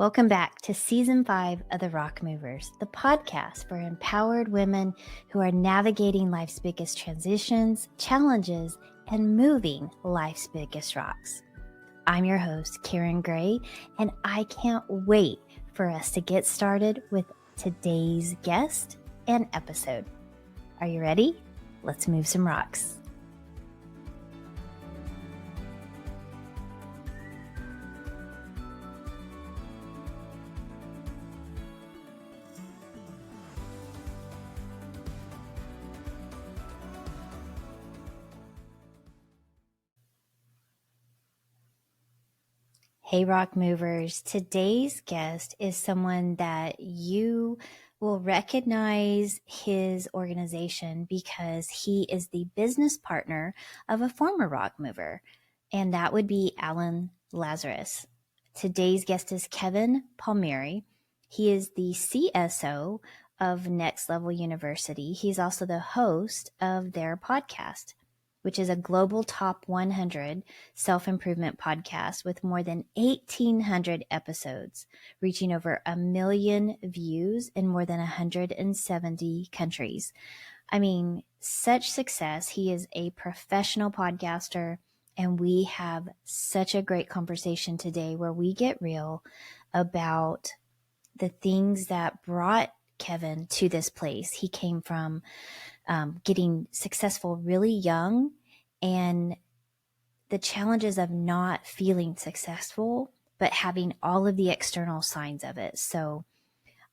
Welcome back to Season 5 of The Rock Movers, the podcast for empowered women who are navigating life's biggest transitions, challenges, and moving life's biggest rocks. I'm your host, Karen Gray, and I can't wait for us to get started with today's guest and episode. Are you ready? Let's move some rocks. Hey, Rock Movers. Today's guest is someone that you will recognize his organization because he is the business partner of a former Rock Mover, and that would be Alan Lazarus. Today's guest is Kevin Palmieri. He is the CSO of Next Level University. He's also the host of their podcast, which is a global top 100 self-improvement podcast with more than 1,800 episodes, reaching over 1 million views in more than 170 countries. I mean, such success. He is a professional podcaster, and we have such a great conversation today where we get real about the things that brought Kevin to this place. He came from getting successful really young and the challenges of not feeling successful, but having all of the external signs of it. So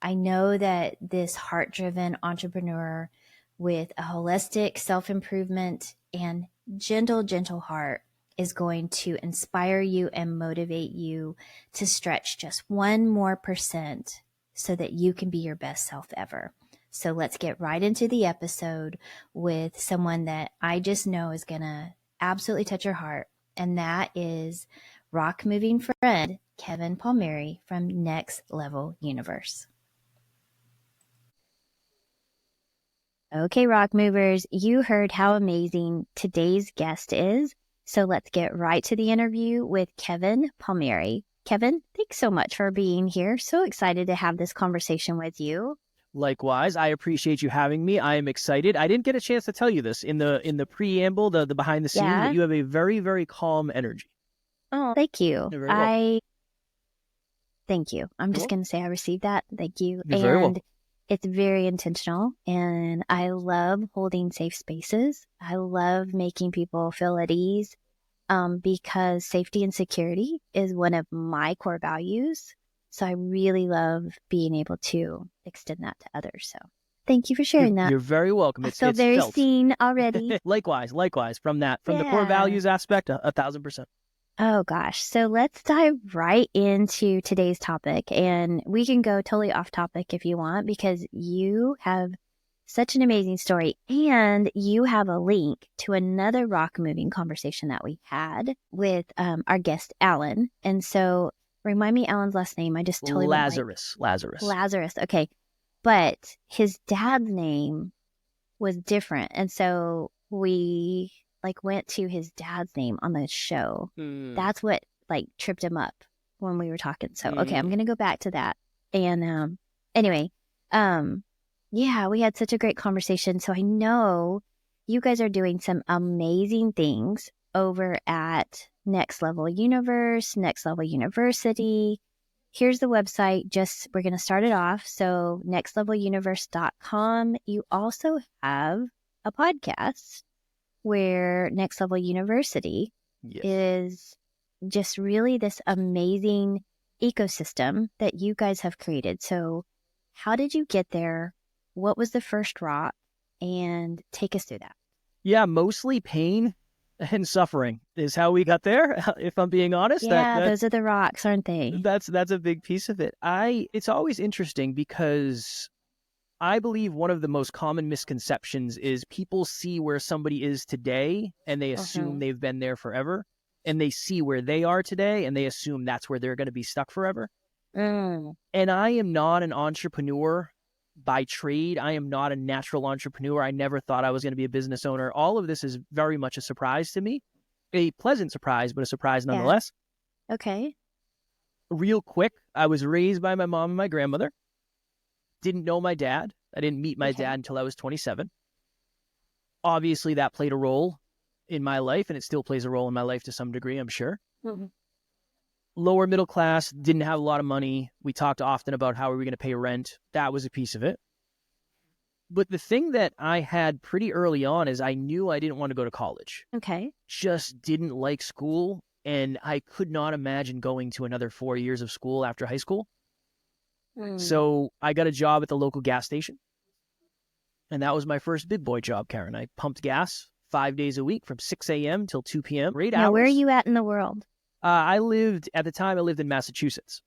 I know that this heart-driven entrepreneur with a holistic self-improvement and gentle heart is going to inspire you and motivate you to stretch just 1% so that you can be your best self ever. So let's get right into the episode with someone that I just know is going to absolutely touch your heart. And that is rock moving friend, Kevin Palmieri from Next Level Universe. Okay, Rock Movers, you heard how amazing today's guest is. So let's get right to the interview with Kevin Palmieri. Kevin, thanks so much for being here. So excited to have this conversation with you. Likewise, I appreciate you having me. I am excited. I didn't get a chance to tell you this in the preamble, the behind the scenes, but you have a very, very calm energy. Oh, thank you. You're very welcome. Thank you. I'm just going to say I received that. Thank you. You're very welcome. It's very intentional, and I love holding safe spaces. I love making people feel at ease because safety and security is one of my core values. So I really love being able to extend that to others. So thank you for sharing that. You're very welcome. I feel very seen already. Likewise. From the core values aspect, 1,000%. Oh gosh. So let's dive right into today's topic, and we can go totally off topic if you want, because you have such an amazing story and you have a link to another rock moving conversation that we had with our guest, Alan. And so remind me Alan's last name. I just totally Lazarus. Okay. But his dad's name was different. And so we went to his dad's name on the show. That's what tripped him up when we were talking. So, okay, I'm going to go back to that. And anyway, yeah, we had such a great conversation. So I know you guys are doing some amazing things over at Next Level Universe, Next Level University. Here's the website. We're going to start it off. So nextleveluniverse.com. You also have a podcast where Next Level University is just really this amazing ecosystem that you guys have created. So how did you get there? What was the first rock? And take us through that. Yeah, mostly pain and suffering is how we got there, if I'm being honest. Yeah, those are the rocks, aren't they? That's a big piece of it. It's always interesting because I believe one of the most common misconceptions is people see where somebody is today and they assume they've been there forever, and they see where they are today and they assume that's where they're going to be stuck forever. And I am not an entrepreneur by trade. I am not a natural entrepreneur. I never thought I was going to be a business owner. All of this is very much a surprise to me, a pleasant surprise, but a surprise nonetheless. Okay. real quick, I was raised by my mom and my grandmother. Didn't know my dad. I didn't meet my dad until I was 27. Obviously, that played a role in my life, and it still plays a role in my life to some degree, I'm sure. Mm-hmm. Lower middle class, didn't have a lot of money. We talked often about how we were going to pay rent. That was a piece of it. But the thing that I had pretty early on is I knew I didn't want to go to college. Okay. Just didn't like school, and I could not imagine going to another 4 years of school after high school. So I got a job at the local gas station. And that was my first big boy job, Karen. I pumped gas 5 days a week from 6 a.m. till 2 p.m. Great hours. Now, where are you at in the world? At the time, I lived in Massachusetts.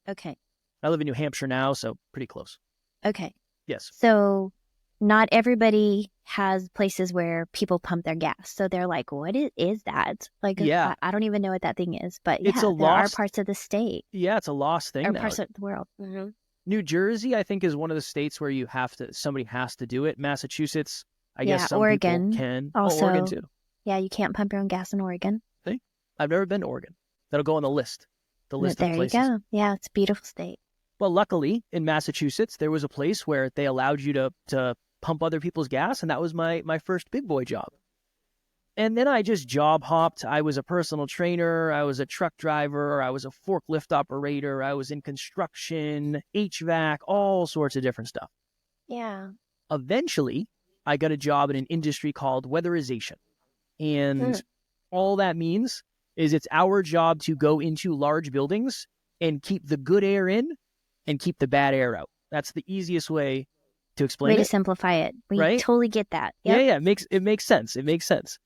Okay. I live in New Hampshire now, so pretty close. Okay. Yes. So not everybody has places where people pump their gas. So they're like, what is that? Like, yeah. I don't even know what that thing is, but it's there are parts of the state. Yeah, it's a lost thing or now. Parts of the world. Mm-hmm. New Jersey, I think, is one of the states where somebody has to do it. Massachusetts, I guess some Oregon people can. also, Oregon too. Yeah, you can't pump your own gas in Oregon. See? I've never been to Oregon. That'll go on the list. The list of places. There you go. Yeah, it's a beautiful state. Well, luckily, in Massachusetts, there was a place where they allowed you to pump other people's gas, and that was my first big boy job. And then I just job hopped. I was a personal trainer. I was a truck driver. I was a forklift operator. I was in construction, HVAC, all sorts of different stuff. Yeah. Eventually, I got a job in an industry called weatherization. And all that means is it's our job to go into large buildings and keep the good air in and keep the bad air out. That's the easiest way to explain it. Way to simplify it. We totally get that. Yep. Yeah. It makes sense. It makes sense.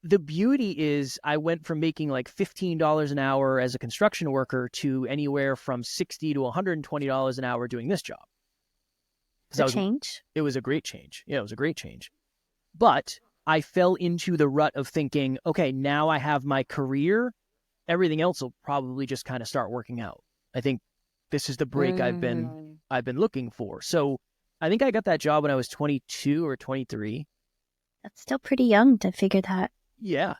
The beauty is I went from making like $15 an hour as a construction worker to anywhere from $60 to $120 an hour doing this job. Change? It was a great change. Yeah, it was a great change. But I fell into the rut of thinking, okay, now I have my career. Everything else will probably just kind of start working out. I think this is the break I've been looking for. So I think I got that job when I was 22 or 23. That's still pretty young to figure that. Yeah.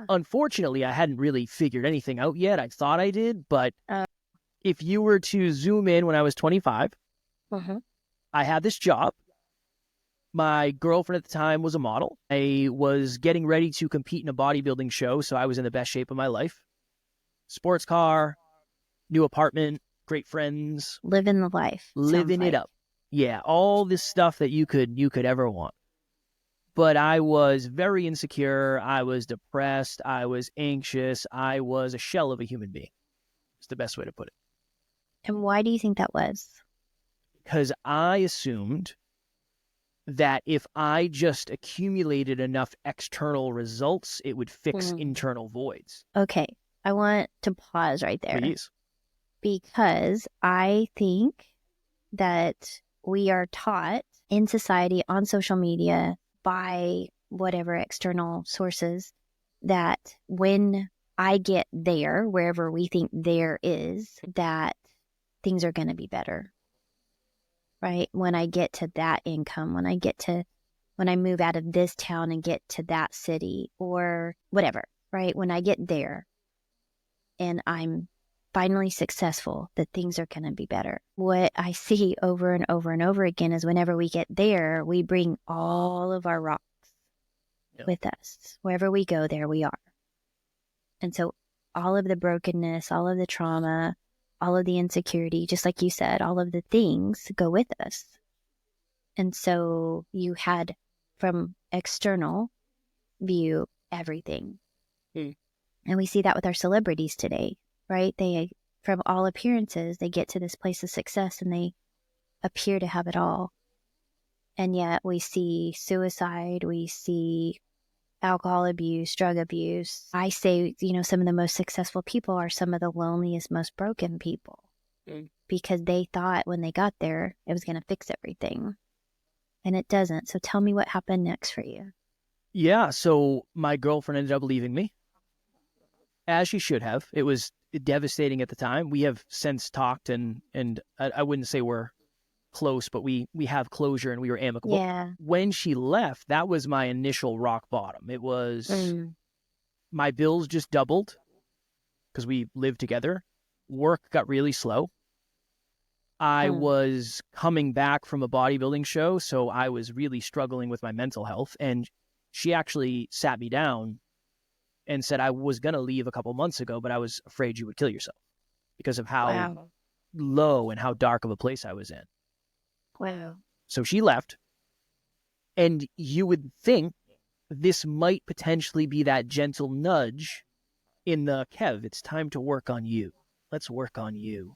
Unfortunately, I hadn't really figured anything out yet. I thought I did, but if you were to zoom in when I was 25, I had this job. My girlfriend at the time was a model. I was getting ready to compete in a bodybuilding show, so I was in the best shape of my life. Sports car, new apartment, great friends. Living the life. Living it up. Yeah, all this stuff that you could ever want. But I was very insecure. I was depressed. I was anxious. I was a shell of a human being. It's the best way to put it. And why do you think that was? Because I assumed that if I just accumulated enough external results, it would fix internal voids. Okay. I want to pause right there. Please. Because I think that we are taught in society, on social media, by whatever external sources, that when I get there, wherever we think there is, that things are going to be better, right? When I get to that income, when I move out of this town and get to that city or whatever, right? When I get there and I'm finally successful, that things are going to be better. What I see over and over and over again is whenever we get there, we bring all of our rocks with us. Wherever we go, there we are. And so all of the brokenness, all of the trauma, all of the insecurity, just like you said, all of the things go with us. And so you had from external view everything. And we see that with our celebrities today. Right? They, from all appearances, they get to this place of success and they appear to have it all. And yet we see suicide, we see alcohol abuse, drug abuse. I say, some of the most successful people are some of the loneliest, most broken people because they thought when they got there, it was going to fix everything. And it doesn't. So tell me what happened next for you. Yeah. So my girlfriend ended up leaving me, as she should have. It was devastating at the time. We have since talked and I wouldn't say we're close, but we have closure and we were amicable. Yeah. When she left, that was my initial rock bottom. It was my bills just doubled because we lived together. work got really slow. I was coming back from a bodybuilding show, so I was really struggling with my mental health. And she actually sat me down and said, I was going to leave a couple months ago, but I was afraid you would kill yourself because of how low and how dark of a place I was in. Wow. So she left. And you would think this might potentially be that gentle nudge in the, Kev, it's time to work on you. Let's work on you.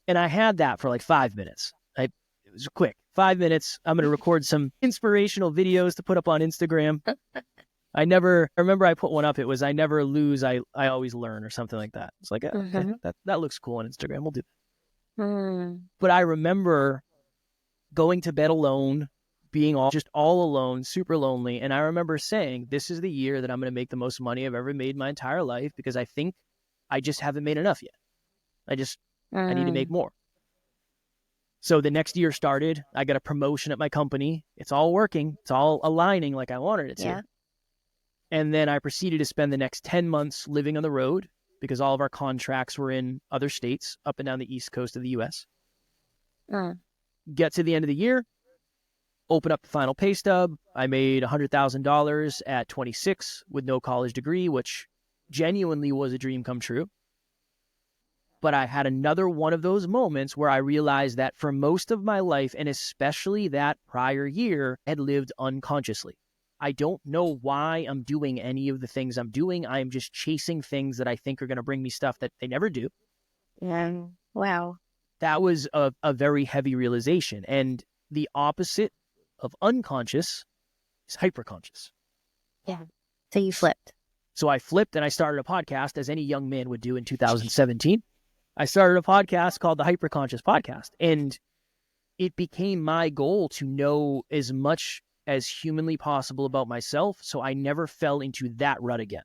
And I had that for like 5 minutes. It was quick. 5 minutes. I'm going to record some inspirational videos to put up on Instagram. I remember I put one up. It was, I never lose, I always learn, or something like that. It's like, okay, that looks cool on Instagram. We'll do that. But I remember going to bed alone, being all alone, super lonely. And I remember saying, this is the year that I'm going to make the most money I've ever made my entire life, because I think I just haven't made enough yet. I need to make more. So the next year started. I got a promotion at my company. It's all working. It's all aligning like I wanted it to. Yeah. And then I proceeded to spend the next 10 months living on the road, because all of our contracts were in other states up and down the East Coast of the U.S. Get to the end of the year, open up the final pay stub. I made $100,000 at 26 with no college degree, which genuinely was a dream come true. But I had another one of those moments where I realized that for most of my life, and especially that prior year, I had lived unconsciously. I don't know why I'm doing any of the things I'm doing. I am just chasing things that I think are going to bring me stuff that they never do. Yeah. Wow. That was a very heavy realization. And the opposite of unconscious is hyperconscious. Yeah. So you flipped. So I flipped and I started a podcast, as any young man would do in 2017. I started a podcast called the Hyperconscious Podcast, and it became my goal to know as much as humanly possible about myself, so I never fell into that rut again.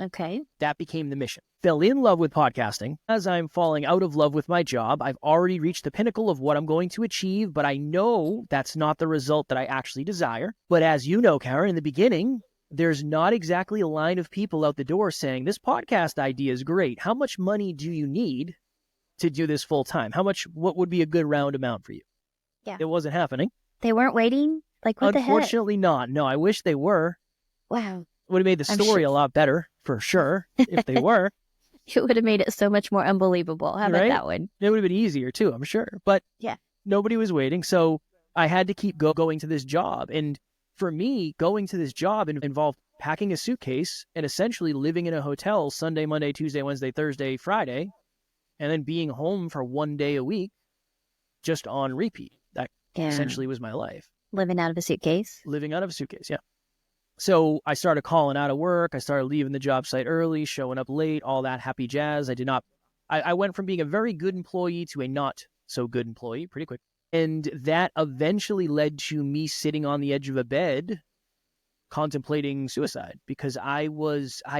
Okay. That became the mission. Fell in love with podcasting. As I'm falling out of love with my job, I've already reached the pinnacle of what I'm going to achieve, but I know that's not the result that I actually desire. But as you know, Karen, in the beginning, there's not exactly a line of people out the door saying, this podcast idea is great. How much money do you need to do this full time? What would be a good round amount for you? Yeah. It wasn't happening. They weren't waiting? Like, what the heck? Unfortunately not. No, I wish they were. Wow. Would have made the story a lot better, for sure, if they were. It would have made it so much more unbelievable. How about that one? It would have been easier too, I'm sure. But yeah, nobody was waiting. So I had to keep going to this job. And for me, going to this job involved packing a suitcase and essentially living in a hotel Sunday, Monday, Tuesday, Wednesday, Thursday, Friday, and then being home for 1 day a week just on repeat. That essentially was my life. Living out of a suitcase? Living out of a suitcase, yeah. So I started calling out of work. I started leaving the job site early, showing up late, all that happy jazz. I went from being a very good employee to a not so good employee pretty quick. And that eventually led to me sitting on the edge of a bed contemplating suicide, because I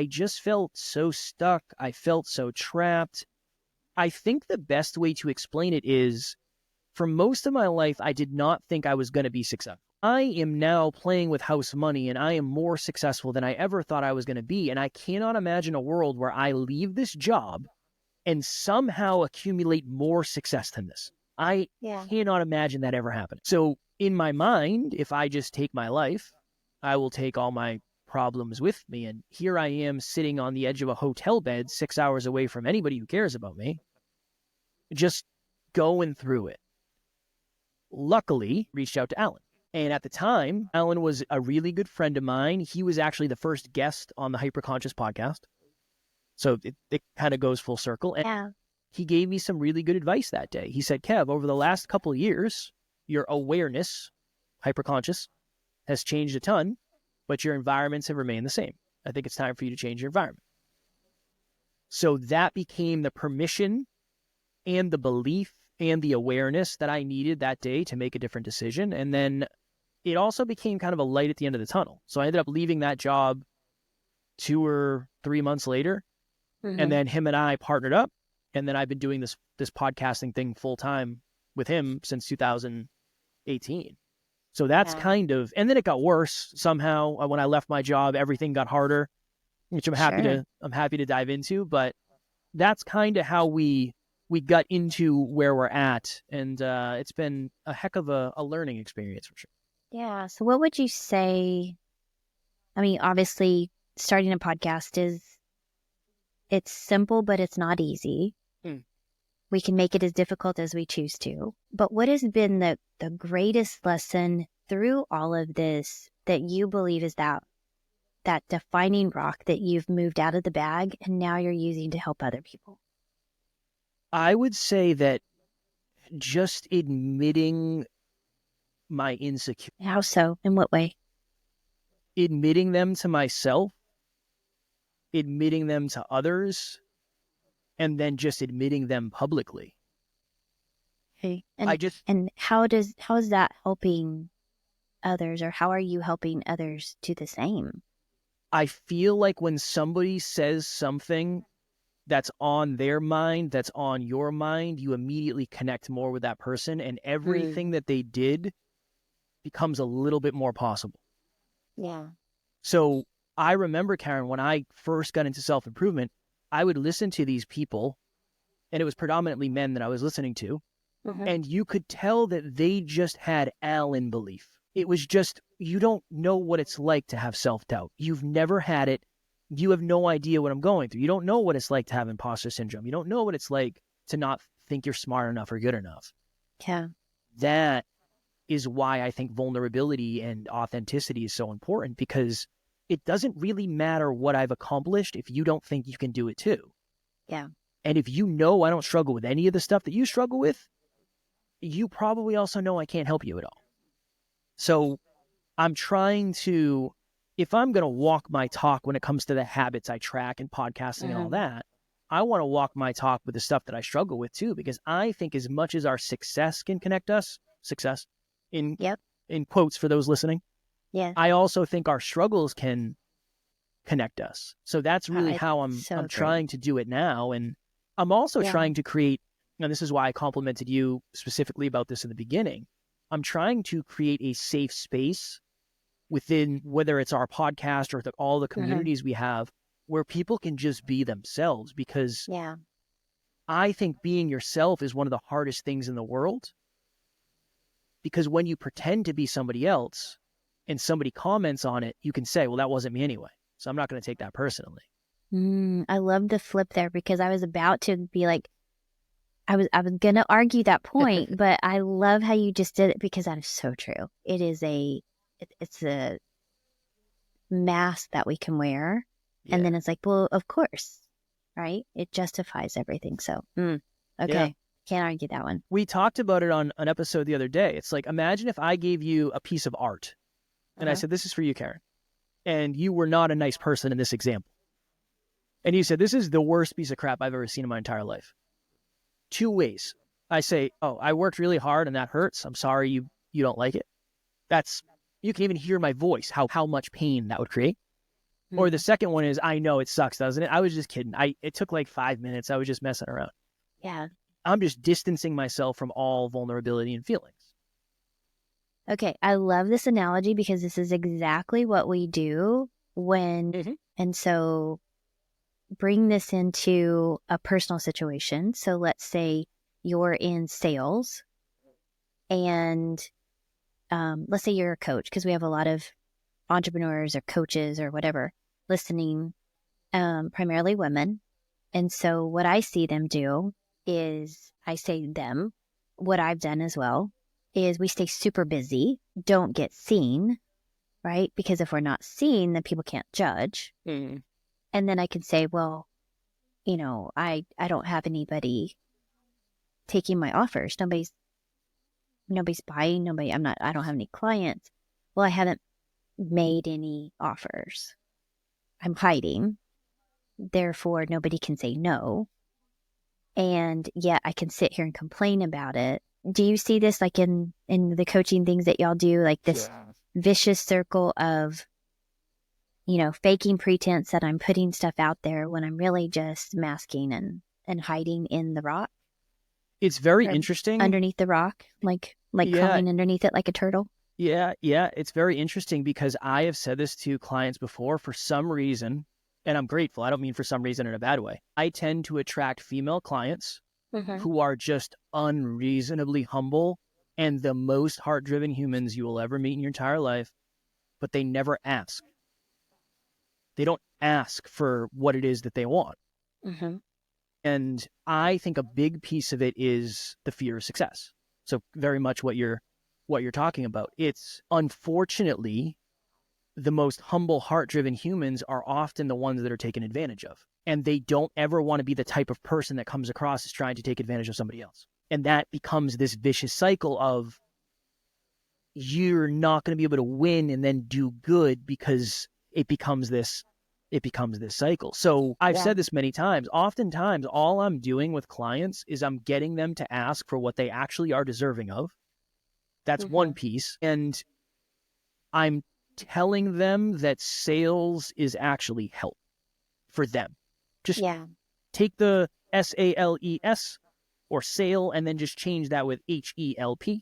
just felt so stuck. I felt so trapped. I think the best way to explain it is, for most of my life, I did not think I was going to be successful. I am now playing with house money, and I am more successful than I ever thought I was going to be. And I cannot imagine a world where I leave this job and somehow accumulate more success than this. I cannot imagine that ever happening. So in my mind, if I just take my life, I will take all my problems with me. And here I am sitting on the edge of a hotel bed 6 hours away from anybody who cares about me, just going through it. Luckily, reached out to Alan. And at the time, Alan was a really good friend of mine. He was actually the first guest on the Hyperconscious podcast. So it kind of goes full circle. And he gave me some really good advice that day. He said, Kev, over the last couple of years, your awareness, hyperconscious, has changed a ton, but your environments have remained the same. I think it's time for you to change your environment. So that became the permission and the belief and the awareness that I needed that day to make a different decision. And then it also became kind of a light at the end of the tunnel. So I ended up leaving that job 2 or 3 months later. And then him and I partnered up. And then I've been doing this podcasting thing full time with him since 2018. So that's kind of, and then it got worse somehow. When I left my job, everything got harder, which I'm happy to dive into. But that's kind of how we got into where we're at. And it's been a heck of a learning experience for sure. Yeah. So what would you say? I mean, obviously starting a podcast it's simple, but it's not easy. Mm. We can make it as difficult as we choose to. But what has been the greatest lesson through all of this that you believe is that defining rock that you've moved out of the bag and now you're using to help other people? I would say that just admitting my insecurity, How so? In what way? admitting them to myself, admitting them to others, and then just admitting them publicly. Okay. And how is that helping others, or how are you helping others do the same? I feel like when somebody says something that's on their mind, that's on your mind, you immediately connect more with that person, and everything that they did becomes a little bit more possible. Yeah. So I remember, Karen, when I first got into self-improvement, I would listen to these people, and it was predominantly men that I was listening to, and you could tell that they just had Allen belief. It was just, you don't know what it's like to have self-doubt. You've never had it. You have no idea what I'm going through. You don't know what it's like to have imposter syndrome. You don't know what it's like to not think you're smart enough or good enough. Yeah. That is why I think vulnerability and authenticity is so important, because it doesn't really matter what I've accomplished if you don't think you can do it too. Yeah. And if you know I don't struggle with any of the stuff that you struggle with, you probably also know I can't help you at all. So I'm trying to, if I'm going to walk my talk when it comes to the habits I track and podcasting and all that, I want to walk my talk with the stuff that I struggle with too, because I think as much as our success can connect us, success in quotes for those listening, I also think our struggles can connect us. So that's really how I'm trying to do it now. And I'm also trying to create, and this is why I complimented you specifically about this in the beginning, I'm trying to create a safe space within, whether it's our podcast or all the communities we have, where people can just be themselves. Because I think being yourself is one of the hardest things in the world. Because when you pretend to be somebody else and somebody comments on it, you can say, well, that wasn't me anyway, so I'm not going to take that personally. I love the flip there, because I was about to be like, I was going to argue that point, but I love how you just did it, because that is so true. It is it's a mask that we can wear. And then it's like, well, of course, right? It justifies everything. So, okay. Can't argue that one. We talked about it on an episode the other day. It's like, imagine if I gave you a piece of art and I said, this is for you, Karen. And you were not a nice person in this example. And you said, this is the worst piece of crap I've ever seen in my entire life. Two ways. I say, oh, I worked really hard and that hurts. I'm sorry you don't like it. You can even hear my voice, how much pain that would create. Or the second one is, I know it sucks, doesn't it? I was just kidding. It took like 5 minutes. I was just messing around. Yeah. I'm just distancing myself from all vulnerability and feelings. Okay. I love this analogy, because this is exactly what we do when, and so bring this into a personal situation. So let's say you're in sales, and let's say you're a coach, because we have a lot of entrepreneurs or coaches or whatever listening, primarily women. And so what I see them do is, I say them, what I've done as well, is we stay super busy, don't get seen, right? Because if we're not seen, then people can't judge. And then I can say, well, I don't have anybody taking my offers. Nobody's buying. I don't have any clients. Well, I haven't made any offers. I'm hiding. Therefore, nobody can say no. And yet I can sit here and complain about it. Do you see this like in the coaching things that y'all do, like this vicious circle of, faking pretense that I'm putting stuff out there when I'm really just masking and hiding in the rock? It's very interesting. Underneath the rock, like crawling underneath it like a turtle. Yeah. It's very interesting, because I have said this to clients before. For some reason, and I'm grateful. I don't mean for some reason in a bad way. I tend to attract female clients who are just unreasonably humble and the most heart-driven humans you will ever meet in your entire life, but they never ask. They don't ask for what it is that they want. And I think a big piece of it is the fear of success. So very much what you're talking about. It's unfortunately the most humble, heart-driven humans are often the ones that are taken advantage of. And they don't ever want to be the type of person that comes across as trying to take advantage of somebody else. And that becomes this vicious cycle of you're not going to be able to win and then do good because it becomes this cycle. So I've said this many times. Oftentimes, all I'm doing with clients is I'm getting them to ask for what they actually are deserving of. That's one piece. And I'm telling them that sales is actually help for them. Just take the SALES or sale and then just change that with HELP.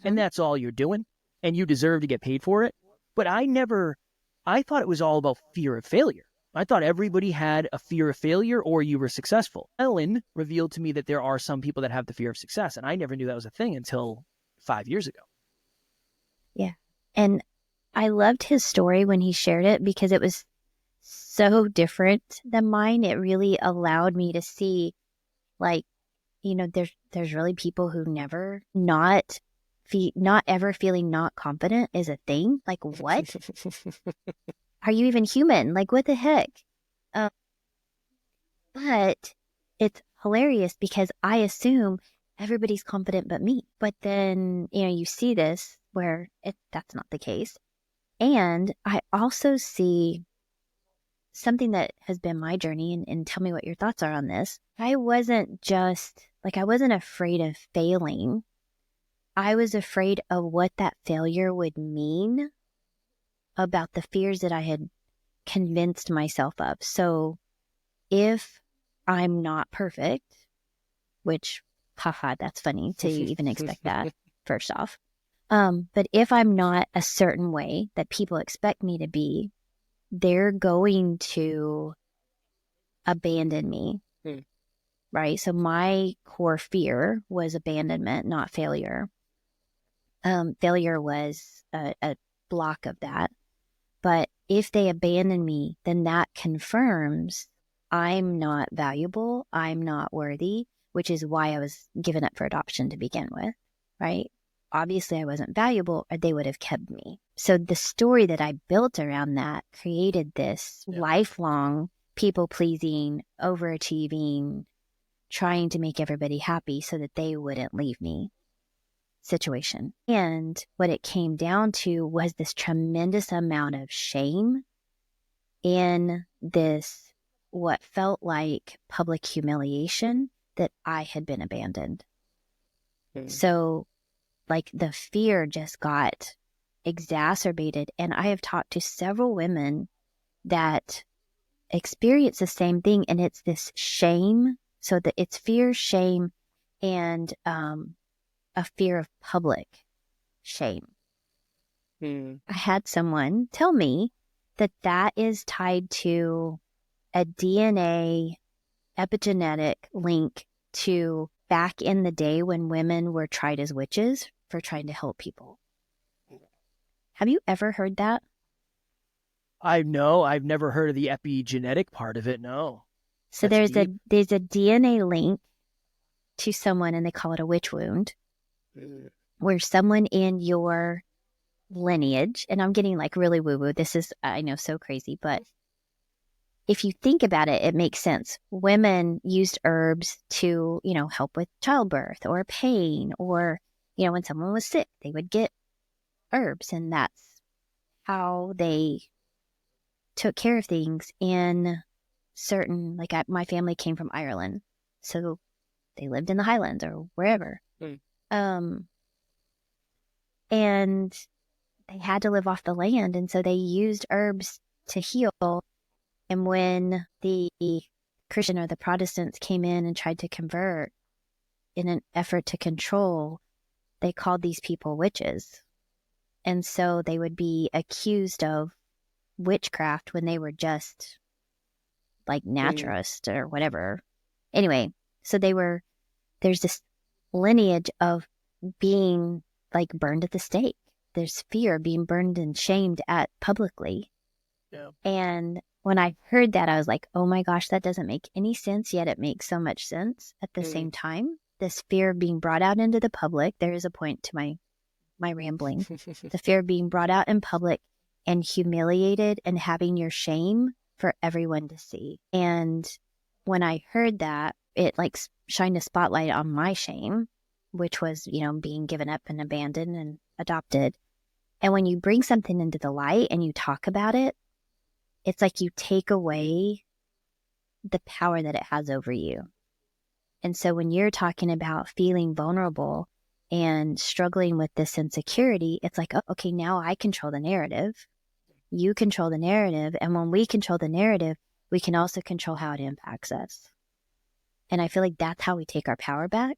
And that's all you're doing. And you deserve to get paid for it. But I thought it was all about fear of failure. I thought everybody had a fear of failure or you were successful. Ellen revealed to me that there are some people that have the fear of success. And I never knew that was a thing until 5 years ago. Yeah. And I loved his story when he shared it because it was so different than mine. It really allowed me to see, like, you know, there's really people who never not ever feeling not confident is a thing. Like, what? Are you even human? Like, what the heck? But it's hilarious because I assume everybody's confident but me. But then, you know, you see this where that's not the case. And I also see something that has been my journey, and tell me what your thoughts are on this. I wasn't afraid of failing. I was afraid of what that failure would mean about the fears that I had convinced myself of. So if I'm not perfect, which, haha, that's funny to even expect that, first off. But if I'm not a certain way that people expect me to be, they're going to abandon me, right? So my core fear was abandonment, not failure. Failure was a block of that. But if they abandon me, then that confirms I'm not valuable, I'm not worthy, which is why I was given up for adoption to begin with, right? Obviously, I wasn't valuable or they would have kept me. So the story that I built around that created this lifelong people-pleasing, overachieving, trying to make everybody happy so that they wouldn't leave me situation. And what it came down to was this tremendous amount of shame in this, what felt like public humiliation that I had been abandoned. So like the fear just got exacerbated. And I have talked to several women that experience the same thing. And it's this shame. So that it's fear, shame, and a fear of public shame. I had someone tell me that is tied to a DNA epigenetic link to back in the day when women were tried as witches for trying to help people. Have you ever heard that? I've never heard of the epigenetic part of it. No. So there's a DNA link to someone, and they call it a witch wound, where someone in your lineage, and I'm getting like really woo-woo. This is, I know, so crazy, but if you think about it, it makes sense. Women used herbs to, you know, help with childbirth or pain, or, you know, when someone was sick, they would get herbs, and that's how they took care of things in certain, like my family came from Ireland, so they lived in the Highlands or wherever. And they had to live off the land, and so they used herbs to heal. And when the Christian or the Protestants came in and tried to convert in an effort to control, they called these people witches. And so they would be accused of witchcraft when they were just like naturist or whatever. Anyway, so there's this lineage of being like burned at the stake. There's fear of being burned and shamed at publicly. Yeah. And when I heard that, I was like, oh my gosh, that doesn't make any sense, yet it makes so much sense at the same time. This fear of being brought out into the public, there is a point to my rambling. The fear of being brought out in public and humiliated and having your shame for everyone to see. And when I heard that, it like shined a spotlight on my shame, which was, you know, being given up and abandoned and adopted. And when you bring something into the light and you talk about it, it's like you take away the power that it has over you. And so when you're talking about feeling vulnerable and struggling with this insecurity, it's like, oh, okay, now I control the narrative. You control the narrative. And when we control the narrative, we can also control how it impacts us. And I feel like that's how we take our power back.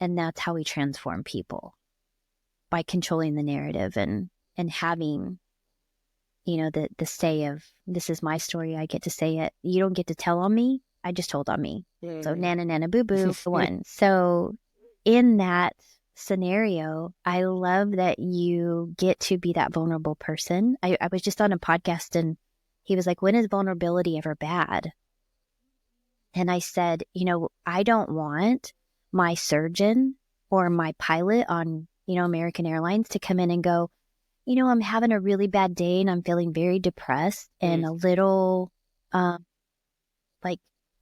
And that's how we transform people, by controlling the narrative and having, you know, the say of, this is my story. I get to say it. You don't get to tell on me. I just told on me. So nana, nana, boo, boo, one. So in that scenario, I love that you get to be that vulnerable person. I was just on a podcast and he was like, when is vulnerability ever bad? And I said, you know, I don't want my surgeon or my pilot on, you know, American Airlines to come in and go, you know, I'm having a really bad day and I'm feeling very depressed and a little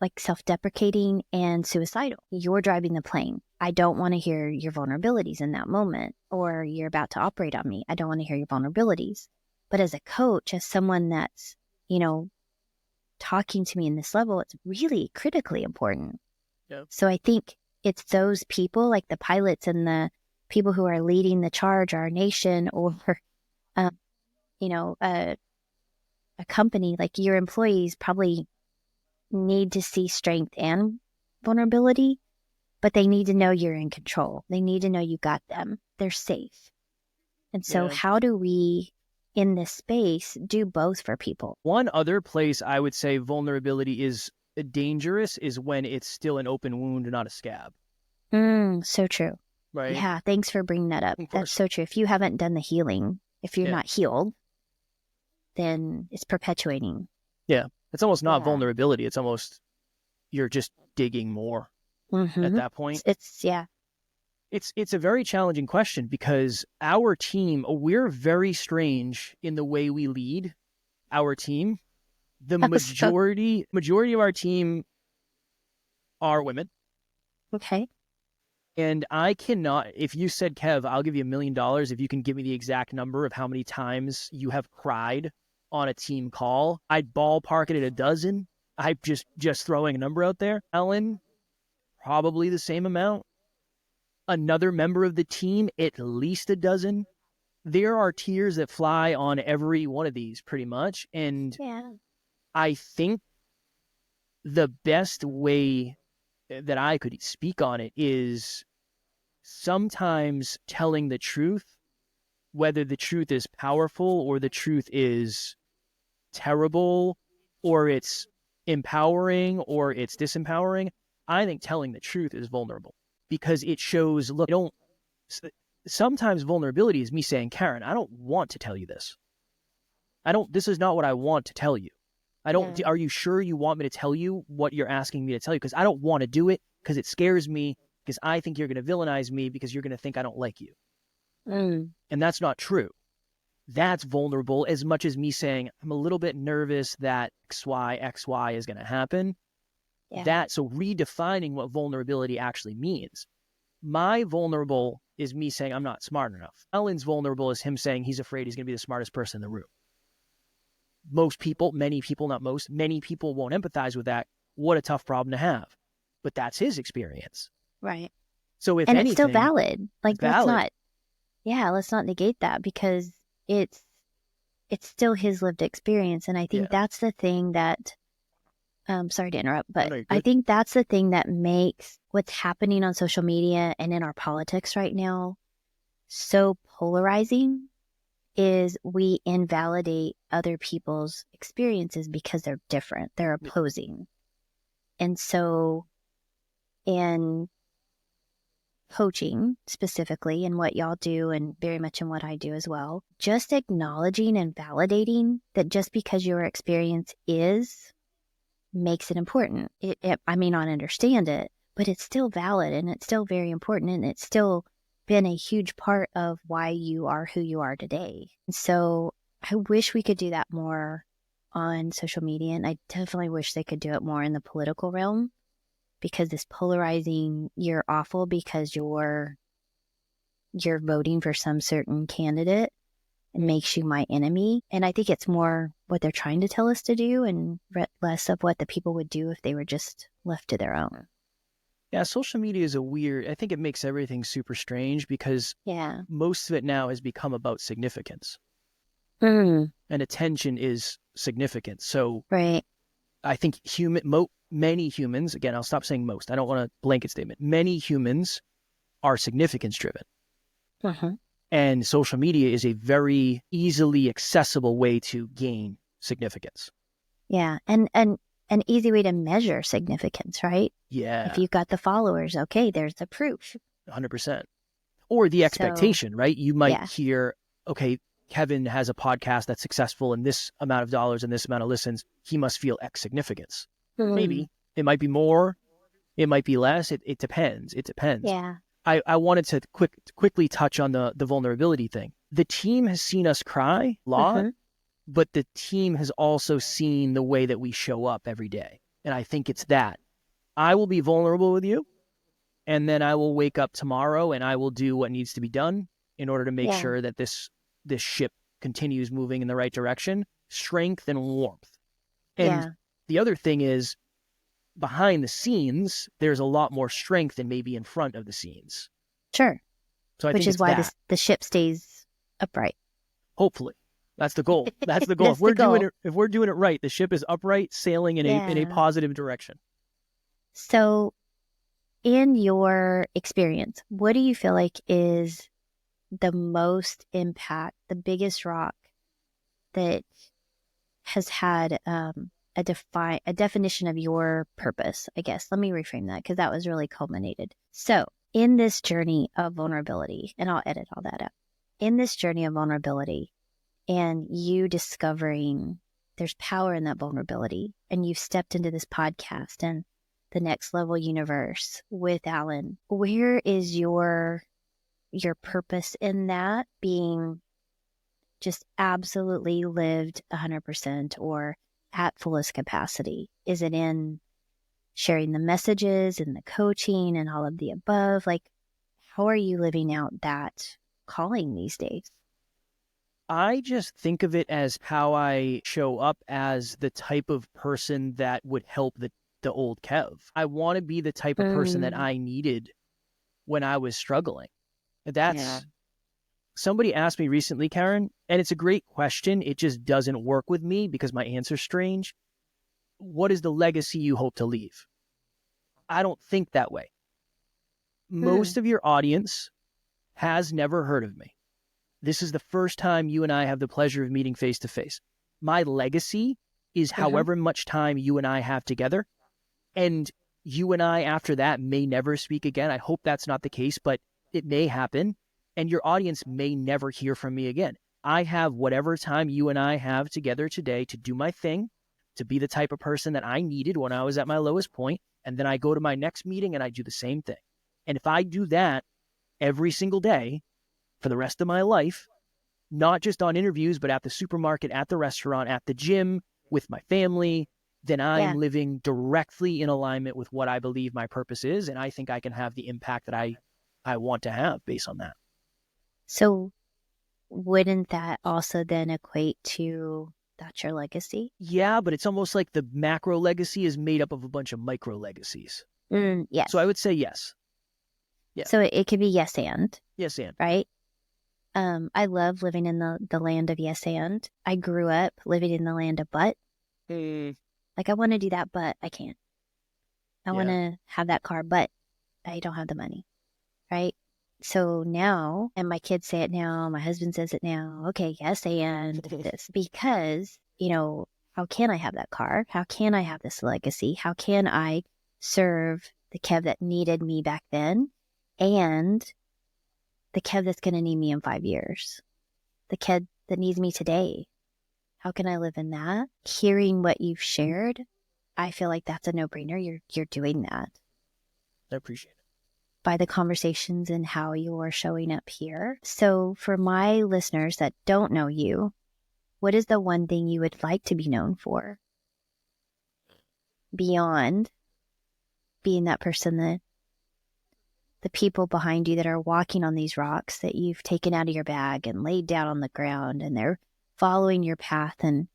like self-deprecating and suicidal. You're driving the plane. I don't want to hear your vulnerabilities in that moment, or you're about to operate on me. I don't want to hear your vulnerabilities. But as a coach, as someone that's, you know, talking to me in this level, it's really critically important. Yeah. So I think it's those people, like the pilots and the people who are leading the charge, our nation, or, you know, a company, like your employees probably need to see strength and vulnerability, but they need to know you're in control. They need to know you got them. They're safe. And so how do we, in this space, do both for people? One other place I would say vulnerability is dangerous is when it's still an open wound, not a scab. So true. Right? Yeah, thanks for bringing that up. That's so true. If you haven't done the healing, if you're not healed, then it's perpetuating. Yeah. It's almost not vulnerability. It's almost you're just digging more at that point. It's a very challenging question because our team, we're very strange in the way we lead our team. The majority of our team are women. Okay. And I cannot, if you said, Kev, I'll give you $1 million if you can give me the exact number of how many times you have cried on a team call, I'd ballpark it at 12. I'm just throwing a number out there. Ellen, probably the same amount. Another member of the team, at least 12. There are tears that fly on every one of these pretty much. And I think the best way that I could speak on it is sometimes telling the truth, whether the truth is powerful or the truth is terrible or it's empowering or it's disempowering. I think telling the truth is vulnerable because it shows, look, sometimes vulnerability is me saying, Karen, I don't want to tell you this. This is not what I want to tell you. Are you sure you want me to tell you what you're asking me to tell you? Because I don't want to do it because it scares me because I think you're going to villainize me because you're going to think I don't like you. And that's not true. That's vulnerable as much as me saying, I'm a little bit nervous that XY is going to happen. So redefining what vulnerability actually means. My vulnerable is me saying, I'm not smart enough. Alan's vulnerable is him saying he's afraid he's going to be the smartest person in the room. Many people won't empathize with that. What a tough problem to have. But that's his experience. Right. So if anything, it's still valid. Like, let's not negate that because it's still his lived experience. And I think that's the thing that, sorry to interrupt, but I think that's the thing that makes what's happening on social media and in our politics right now so polarizing is we invalidate other people's experiences because they're different, they're opposing. And so in coaching specifically, and what y'all do, and very much in what I do as well, just acknowledging and validating that just because your experience is makes it important. I may not understand it, but it's still valid and it's still very important, and it's still been a huge part of why you are who you are today. And so I wish we could do that more on social media, and I definitely wish they could do it more in the political realm, because this polarizing, you're awful because you're voting for some certain candidate, and makes you my enemy. And I think it's more what they're trying to tell us to do, and less of what the people would do if they were just left to their own. Yeah, social media is I think it makes everything super strange, because most of it now has become about significance. And attention is significant. So right. I think many humans, again, I'll stop saying most, I don't want a blanket statement. Many humans are significance driven. And social media is a very easily accessible way to gain significance. Yeah. And an easy way to measure significance, right? Yeah. If you've got the followers, okay, there's the proof. 100%. Or the expectation, right? You might hear, okay, Kevin has a podcast that's successful in this amount of dollars and this amount of listens. He must feel X significance. Maybe. It might be more. It might be less. It depends. It depends. Yeah. I wanted to quickly touch on the vulnerability thing. The team has seen us cry a lot, but the team has also seen the way that we show up every day. And I think it's that. I will be vulnerable with you, and then I will wake up tomorrow and I will do what needs to be done in order to make sure that this ship continues moving in the right direction. Strength and warmth. And the other thing is, behind the scenes, there's a lot more strength than maybe in front of the scenes. Sure. So I Which think is why the ship stays upright. Hopefully. That's the goal. That's the goal. That's if we're doing it right, the ship is upright, sailing in a positive direction. So in your experience, what do you feel like is the most impact, the biggest rock that has had a definition of your purpose, I guess? Let me reframe that, because that was really culminated. So in this journey of vulnerability, and I'll edit all that out, in this journey of vulnerability and you discovering there's power in that vulnerability, and you've stepped into this podcast and the Next Level Universe with Alan, where is your purpose in that being just absolutely lived 100% or at fullest capacity? Is it in sharing the messages and the coaching and all of the above? Like, how are you living out that calling these days? I just think of it as how I show up as the type of person that would help the old Kev. I want to be the type of person that I needed when I was struggling. Somebody asked me recently, Karen, and it's a great question. It just doesn't work with me because my answer's strange. What is the legacy you hope to leave? I don't think that way. Most of your audience has never heard of me. This is the first time you and I have the pleasure of meeting face to face. My legacy is however much time you and I have together. And you and I, after that, may never speak again. I hope that's not the case, but it may happen. And your audience may never hear from me again. I have whatever time you and I have together today to do my thing, to be the type of person that I needed when I was at my lowest point. And then I go to my next meeting and I do the same thing. And if I do that every single day for the rest of my life, not just on interviews, but at the supermarket, at the restaurant, at the gym, with my family, then I am living directly in alignment with what I believe my purpose is. And I think I can have the impact that I want to have based on that. So wouldn't that also then equate to that's your legacy? Yeah, but it's almost like the macro legacy is made up of a bunch of micro legacies. Yes. So I would say yes. Yeah. So it could be yes and. Yes and. Right? I love living in the land of yes and. I grew up living in the land of but. Like, I want to do that, but I can't. I want to have that car, but I don't have the money. Right? So now, and my kids say it now, my husband says it now. Okay, yes, and this, because, how can I have that car? How can I have this legacy? How can I serve the Kev that needed me back then and the Kev that's going to need me in 5 years? The Kev that needs me today. How can I live in that? Hearing what you've shared, I feel like that's a no-brainer. You're doing that. I appreciate it. By the conversations and how you're showing up here. So for my listeners that don't know you, what is the one thing you would like to be known for beyond being that person, that the people behind you that are walking on these rocks that you've taken out of your bag and laid down on the ground, and they're following your path, and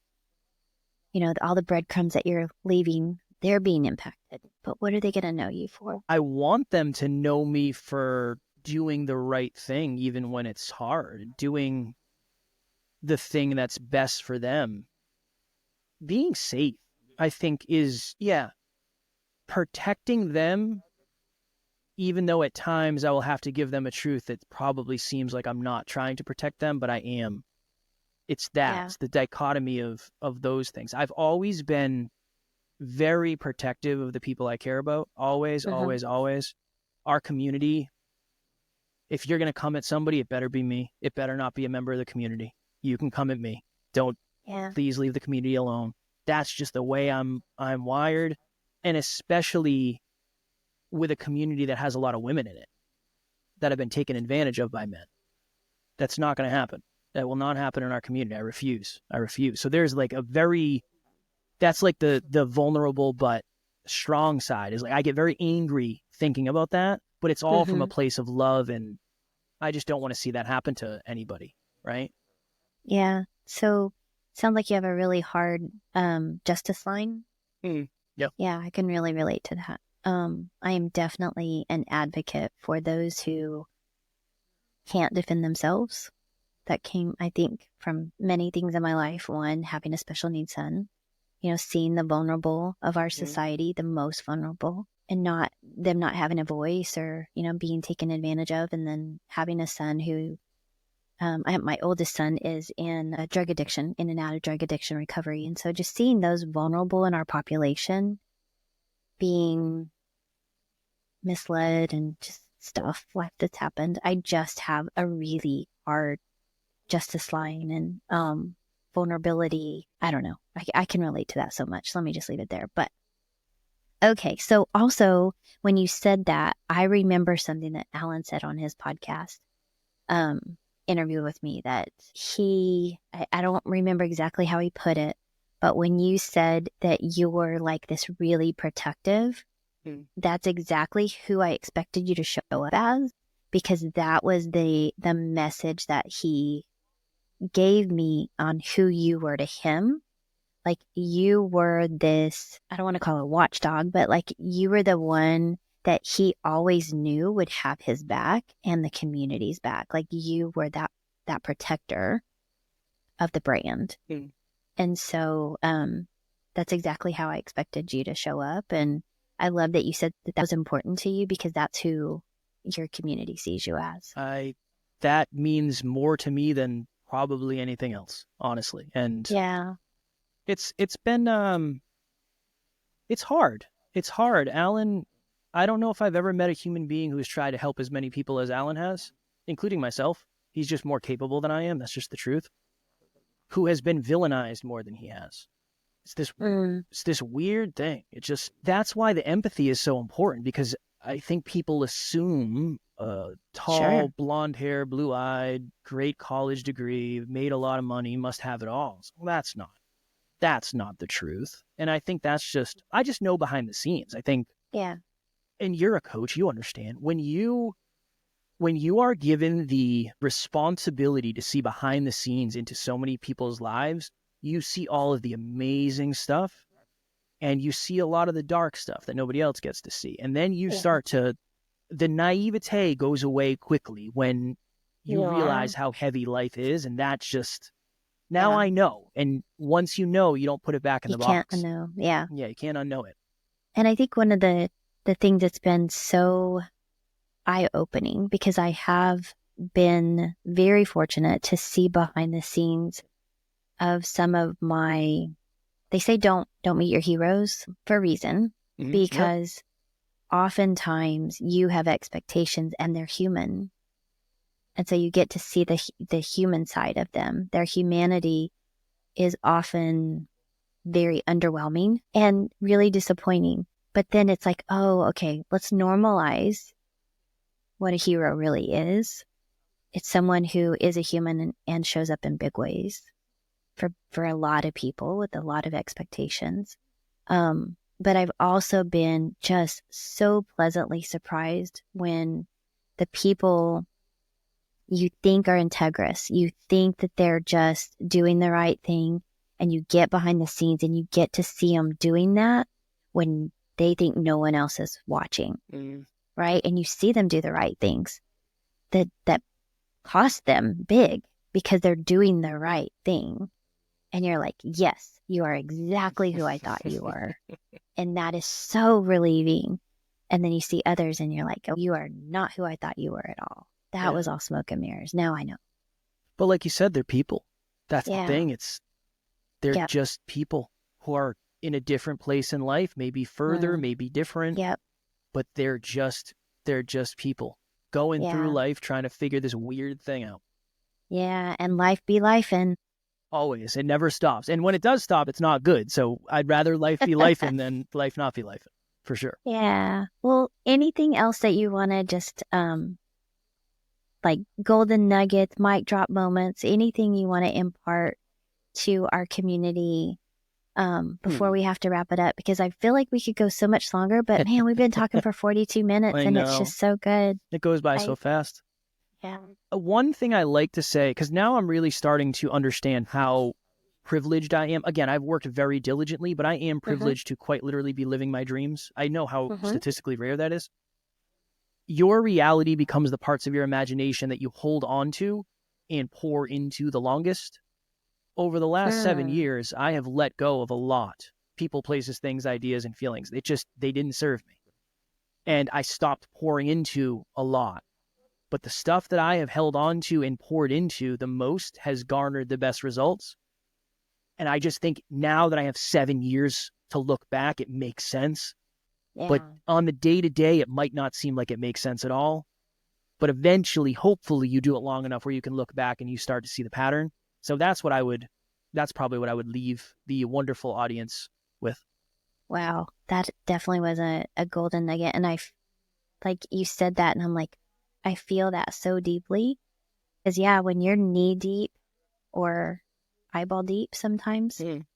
all the breadcrumbs that you're leaving, they're being impacted. But what are they going to know you for? I want them to know me for doing the right thing, even when it's hard, doing the thing that's best for them. Being safe, I think, is, protecting them, even though at times I will have to give them a truth that probably seems like I'm not trying to protect them, but I am. It's the dichotomy of those things. I've always been very protective of the people I care about. Always, always, always. Our community, if you're going to come at somebody, it better be me. It better not be a member of the community. You can come at me. Don't please leave the community alone. That's just the way I'm wired. And especially with a community that has a lot of women in it that have been taken advantage of by men. That's not going to happen. That will not happen in our community. I refuse. So there's like that's like the vulnerable but strong side, is like I get very angry thinking about that, but it's all from a place of love, and I just don't want to see that happen to anybody, right? Yeah. So sounds like you have a really hard justice line. Yep. Yeah, I can really relate to that. I am definitely an advocate for those who can't defend themselves. That came, I think, from many things in my life. One, having a special needs son, seeing the vulnerable of our society, the most vulnerable, and not having a voice, or, being taken advantage of. And then having a son who, my oldest son is in a drug addiction, in and out of drug addiction recovery. And so just seeing those vulnerable in our population being misled and just stuff like that's happened, I just have a really hard justice line and vulnerability. I don't know. I can relate to that so much. Let me just leave it there. But okay. So also, when you said that, I remember something that Alan said on his podcast interview with me, that I don't remember exactly how he put it, but when you said that you were like this really protective, that's exactly who I expected you to show up as, because that was the message that he gave me on who you were to him. Like, you were this, I don't want to call it a watchdog, but like you were the one that he always knew would have his back and the community's back. Like, you were that protector of the brand. And so that's exactly how I expected you to show up. And I love that you said that was important to you, because that's who your community sees you as. That means more to me than probably anything else, honestly. And it's been it's hard. It's hard. Alan, I don't know if I've ever met a human being who's tried to help as many people as Alan has, including myself. He's just more capable than I am. That's just the truth. Who has been villainized more than he has. It's this weird thing. That's why the empathy is so important, because I think people assume tall, blonde hair, blue-eyed, great college degree, made a lot of money, must have it all. Well, that's not the truth. And I think I just know behind the scenes. I think, and you're a coach, you understand, when you are given the responsibility to see behind the scenes into so many people's lives, you see all of the amazing stuff, and you see a lot of the dark stuff that nobody else gets to see. And then you start to, the naivete goes away quickly when you realize how heavy life is. And that's just, now I know. And once you know, you don't put it back in the box. You can't unknow. Yeah. Yeah, you can't unknow it. And I think one of the things that's been so eye-opening because I have been very fortunate to see behind the scenes of some of my, they say don't meet your heroes for a reason, because oftentimes you have expectations and they're human. And so you get to see the human side of them. Their humanity is often very underwhelming and really disappointing. But then it's like, oh, okay, let's normalize what a hero really is. It's someone who is a human and shows up in big ways for a lot of people with a lot of expectations. But I've also been just so pleasantly surprised when the people you think are integrous, you think that they're just doing the right thing, and you get behind the scenes and you get to see them doing that when they think no one else is watching, right? And you see them do the right things that cost them big because they're doing the right thing. And you're like, yes, you are exactly who I thought you were. And that is so relieving. And then you see others and you're like, oh, you are not who I thought you were at all. That was all smoke and mirrors. Now I know. But like you said, they're people. That's the thing. They're just people who are in a different place in life, maybe further, maybe different. But they're just people going through life trying to figure this weird thing out. Yeah, and life be life, and always. It never stops. And when it does stop, it's not good. So I'd rather life be life than life not be life, for sure. Yeah. Well, anything else that you want to just like golden nuggets, mic drop moments, anything you want to impart to our community before we have to wrap it up? Because I feel like we could go so much longer, but man, we've been talking for 42 minutes and it's just so good. It goes by so fast. Yeah. One thing I like to say, because now I'm really starting to understand how privileged I am. Again, I've worked very diligently, but I am privileged to quite literally be living my dreams. I know how statistically rare that is. Your reality becomes the parts of your imagination that you hold on to and pour into the longest. Over the last 7 years, I have let go of a lot. People, places, things, ideas, and feelings. They didn't serve me. And I stopped pouring into a lot. But the stuff that I have held on to and poured into the most has garnered the best results. And I just think now that I have 7 years to look back, it makes sense. Yeah. But on the day-to-day, it might not seem like it makes sense at all. But eventually, hopefully, you do it long enough where you can look back and you start to see the pattern. So that's probably what I would leave the wonderful audience with. Wow. That definitely was a golden nugget. And like you said that, and I'm like, I feel that so deeply. Because when you're knee deep or eyeball deep sometimes, in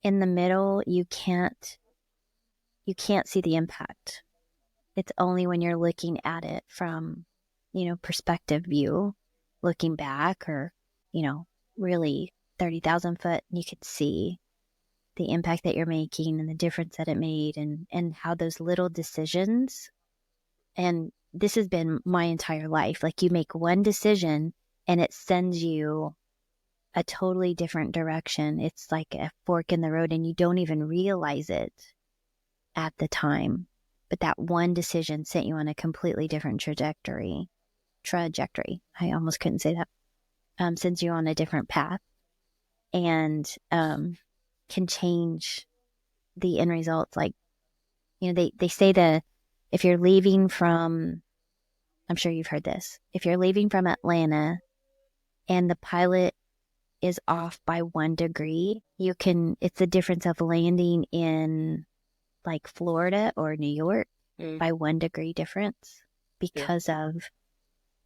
the middle, you can't see the impact. It's only when you're looking at it from, perspective view, looking back, or, really 30,000 foot, you could see the impact that you're making and the difference that it made, and how those little decisions, and this has been my entire life. Like, you make one decision and it sends you a totally different direction. It's like a fork in the road and you don't even realize it at the time. But that one decision sent you on a completely different trajectory. I almost couldn't say that. Sends you on a different path and can change the end results. Like, they say if you're leaving from, I'm sure you've heard this, if you're leaving from Atlanta and the pilot is off by 1 degree, it's the difference of landing in like Florida or New York by 1 degree difference because of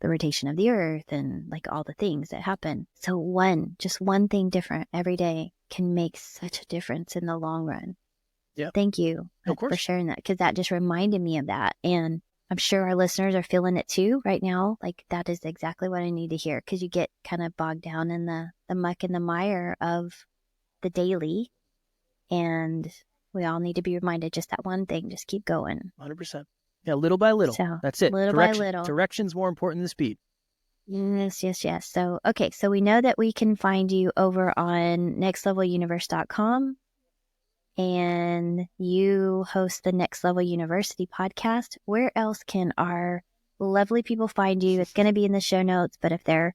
the rotation of the earth and like all the things that happen. So just one thing different every day can make such a difference in the long run. Yeah. Thank you for sharing that, because that just reminded me of that. And I'm sure our listeners are feeling it too right now. Like, that is exactly what I need to hear, because you get kind of bogged down in the muck and the mire of the daily. And we all need to be reminded just that one thing. Just keep going. 100%. Yeah, little by little. So, that's it. Little by little. Direction's more important than speed. Yes. So, okay. So we know that we can find you over on nextleveluniverse.com. And you host the Next Level University podcast. Where else can our lovely people find you? It's going to be in the show notes, but if they're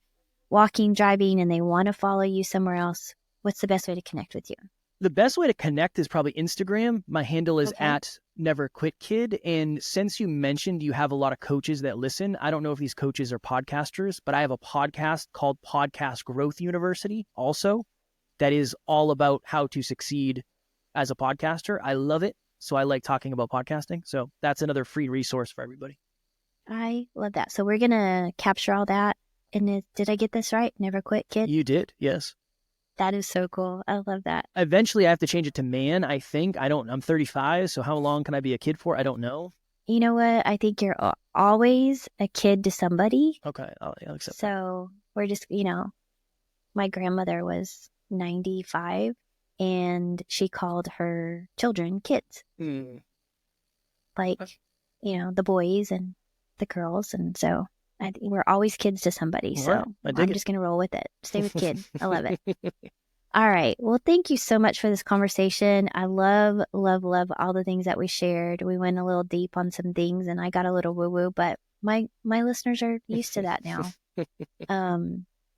walking, driving, and they want to follow you somewhere else, what's the best way to connect with you? The best way to connect is probably Instagram. My handle is at NeverQuitKid. And since you mentioned you have a lot of coaches that listen, I don't know if these coaches are podcasters, but I have a podcast called Podcast Growth University also that is all about how to succeed as a podcaster. I love it. So I like talking about podcasting. So that's another free resource for everybody. I love that. So we're going to capture all that. And did I get this right? Never Quit Kid? You did, yes. That is so cool. I love that. Eventually, I have to change it to man, I think. I'm 35, so how long can I be a kid for? I don't know. You know what? I think you're always a kid to somebody. Okay, I'll accept that. So we're just, my grandmother was 95, and she called her children kids. Like, the boys and the girls. And so we're always kids to somebody. So I'm just going to roll with it. Stay with kid. I love it. All right. Well, thank you so much for this conversation. I love, love, love all the things that we shared. We went a little deep on some things and I got a little woo-woo, but my listeners are used to that now.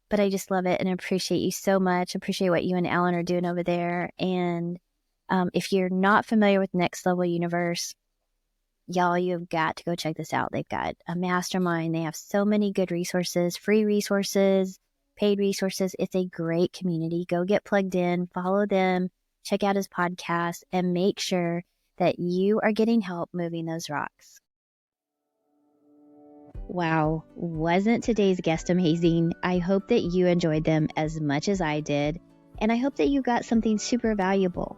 But I just love it and appreciate you so much. Appreciate what you and Alan are doing over there. And if you're not familiar with Next Level Universe, y'all, you've got to go check this out. They've got a mastermind. They have so many good resources, free resources, paid resources. It's a great community. Go get plugged in, follow them, check out his podcast, and make sure that you are getting help moving those rocks. Wow, wasn't today's guest amazing? I hope that you enjoyed them as much as I did, and I hope that you got something super valuable.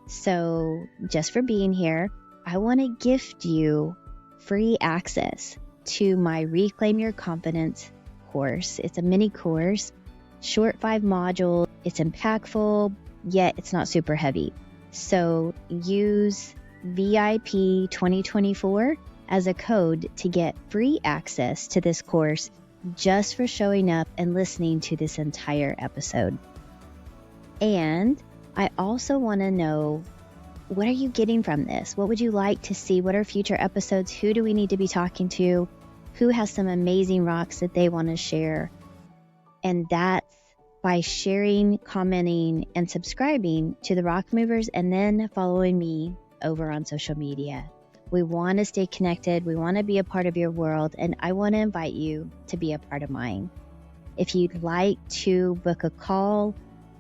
So just for being here, I want to gift you free access to my Reclaim Your Confidence course. It's a mini course, short 5 modules. It's impactful, yet it's not super heavy. So use VIP 2024 as a code to get free access to this course just for showing up and listening to this entire episode. And I also want to know, what are you getting from this? What would you like to see? What are future episodes? Who do we need to be talking to? Who has some amazing rocks that they want to share? And that's by sharing, commenting, and subscribing to the Rock Movers, and then following me over on social media. We want to stay connected. We want to be a part of your world, and I want to invite you to be a part of mine. If you'd like to book a call,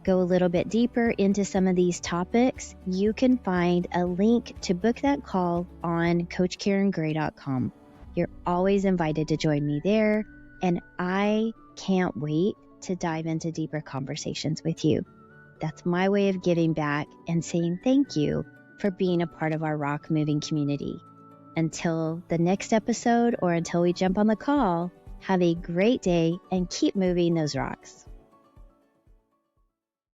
go a little bit deeper into some of these topics, you can find a link to book that call on CoachKarenGray.com. You're always invited to join me there, and I can't wait to dive into deeper conversations with you. That's my way of giving back and saying thank you for being a part of our rock moving community. Until the next episode, or until we jump on the call, have a great day and keep moving those rocks.